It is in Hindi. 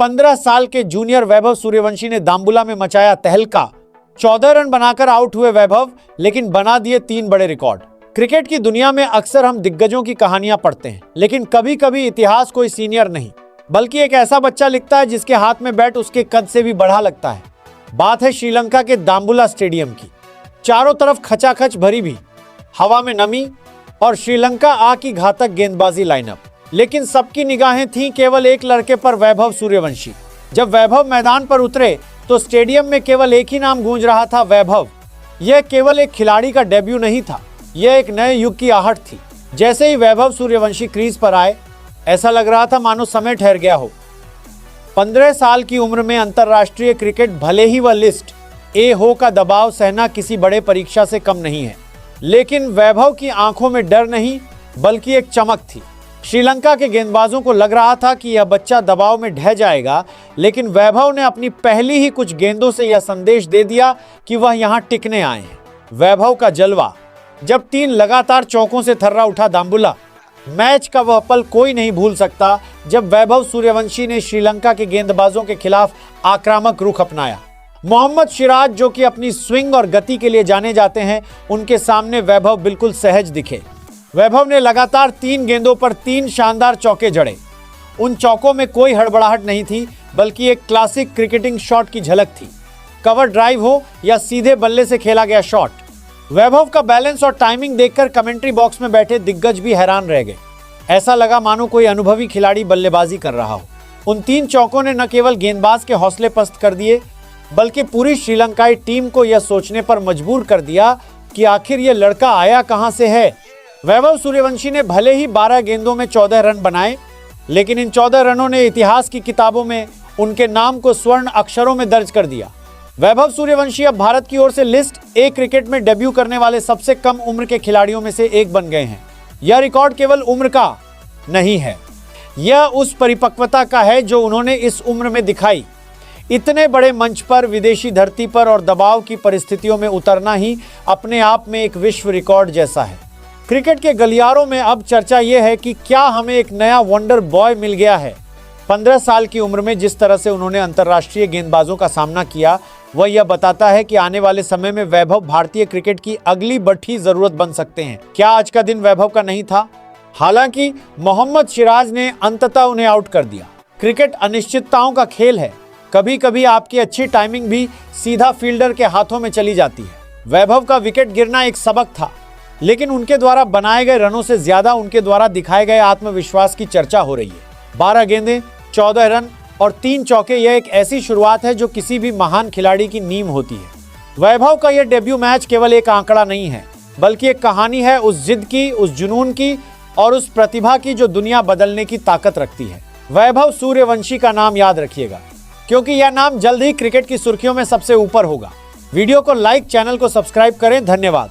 15 साल के जूनियर वैभव सूर्यवंशी ने दाम्बुला में मचाया तहलका। 14 रन बनाकर आउट हुए वैभव, लेकिन बना दिए 3 बड़े रिकॉर्ड। क्रिकेट की दुनिया में अक्सर हम दिग्गजों की कहानियां पढ़ते हैं, लेकिन कभी कभी इतिहास कोई सीनियर नहीं बल्कि एक ऐसा बच्चा लिखता है जिसके हाथ में बैट उसके कद से भी बढ़ा लगता है। बात है श्रीलंका के दाम्बुला स्टेडियम की। चारों तरफ खचाखच भरी भी, हवा में नमी और श्रीलंका आ की घातक गेंदबाजी लाइनअप, लेकिन सबकी निगाहें थीं केवल एक लड़के पर, वैभव सूर्यवंशी। जब वैभव मैदान पर उतरे तो स्टेडियम में केवल एक ही नाम गूंज रहा था, वैभव। यह केवल एक खिलाड़ी का डेब्यू नहीं था, यह एक नए युग की आहट थी। जैसे ही वैभव सूर्यवंशी क्रीज पर आए, ऐसा लग रहा था मानो समय ठहर गया हो। 15 साल की उम्र में अंतर्राष्ट्रीय क्रिकेट, भले ही वह लिस्ट ए हो का दबाव सहना किसी बड़े परीक्षा से कम नहीं है, लेकिन वैभव की आंखों में डर नहीं बल्कि एक चमक थी। श्रीलंका के गेंदबाजों को लग रहा था कि यह बच्चा दबाव में ढह जाएगा, लेकिन वैभव ने अपनी पहली ही कुछ गेंदों से यह संदेश दे दिया कि वह यहां टिकने आए हैं। वैभव का जलवा, जब 3 लगातार चौकों से थर्रा उठा दाम्बुला। मैच का वह पल कोई नहीं भूल सकता जब वैभव सूर्यवंशी ने श्रीलंका के गेंदबाजों के खिलाफ आक्रामक रुख अपनाया। मोहम्मद सिराज, जो कि अपनी स्विंग और गति के लिए जाने जाते हैं, उनके सामने वैभव बिल्कुल सहज दिखे। वैभव ने लगातार 3 गेंदों पर 3 शानदार चौके जड़े। उन चौकों में कोई हड़बड़ाहट नहीं थी, बल्कि एक क्लासिक क्रिकेटिंग शॉट की झलक थी। कवर ड्राइव हो या सीधे बल्ले से खेला गया शॉट, वैभव का बैलेंस और टाइमिंग देखकर कमेंट्री बॉक्स में बैठे दिग्गज भी हैरान रह गए। ऐसा लगा मानो कोई अनुभवी खिलाड़ी बल्लेबाजी कर रहा हो। उन 3 चौकों ने न केवल गेंदबाज के हौसले पस्त कर दिए, बल्कि पूरी श्रीलंकाई टीम को यह सोचने पर मजबूर कर दिया कि आखिर ये लड़का आया कहां से है। वैभव सूर्यवंशी ने भले ही 12 गेंदों में 14 रन बनाए, लेकिन इन 14 रनों ने इतिहास की किताबों में उनके नाम को स्वर्ण अक्षरों में दर्ज कर दिया। वैभव सूर्यवंशी अब भारत की ओर से लिस्ट ए क्रिकेट में डेब्यू करने वाले सबसे कम उम्र के खिलाड़ियों में से एक बन गए हैं। यह रिकॉर्ड केवल उम्र का नहीं है, यह उस परिपक्वता का है जो उन्होंने इस उम्र में दिखाई। इतने बड़े मंच पर, विदेशी धरती पर और दबाव की परिस्थितियों में उतरना ही अपने आप में एक विश्व रिकॉर्ड जैसा है। क्रिकेट के गलियारों में अब चर्चा यह है कि क्या हमें एक नया वंडर बॉय मिल गया है। 15 साल की उम्र में जिस तरह से उन्होंने अंतर्राष्ट्रीय गेंदबाजों का सामना किया, वह यह बताता है कि आने वाले समय में वैभव भारतीय क्रिकेट की अगली बढ़ती जरूरत बन सकते हैं। क्या आज का दिन वैभव का नहीं था? हालांकि मोहम्मद सिराज ने अंततः उन्हें आउट कर दिया। क्रिकेट अनिश्चितताओं का खेल है, कभी कभी आपकी अच्छी टाइमिंग भी सीधा फील्डर के हाथों में चली जाती है। वैभव का विकेट गिरना एक सबक था, लेकिन उनके द्वारा बनाए गए रनों से ज्यादा उनके द्वारा दिखाए गए आत्मविश्वास की चर्चा हो रही है। 12 गेंदें, 14 रन और 3 चौके, यह एक ऐसी शुरुआत है जो किसी भी महान खिलाड़ी की नींव होती है। वैभव का यह डेब्यू मैच केवल एक आंकड़ा नहीं है, बल्कि एक कहानी है उस जिद की, उस जुनून की और उस प्रतिभा की जो दुनिया बदलने की ताकत रखती है। वैभव सूर्यवंशी का नाम याद रखिएगा, क्योंकि यह नाम जल्द ही क्रिकेट की सुर्खियों में सबसे ऊपर होगा। वीडियो को लाइक, चैनल को सब्सक्राइब करें। धन्यवाद।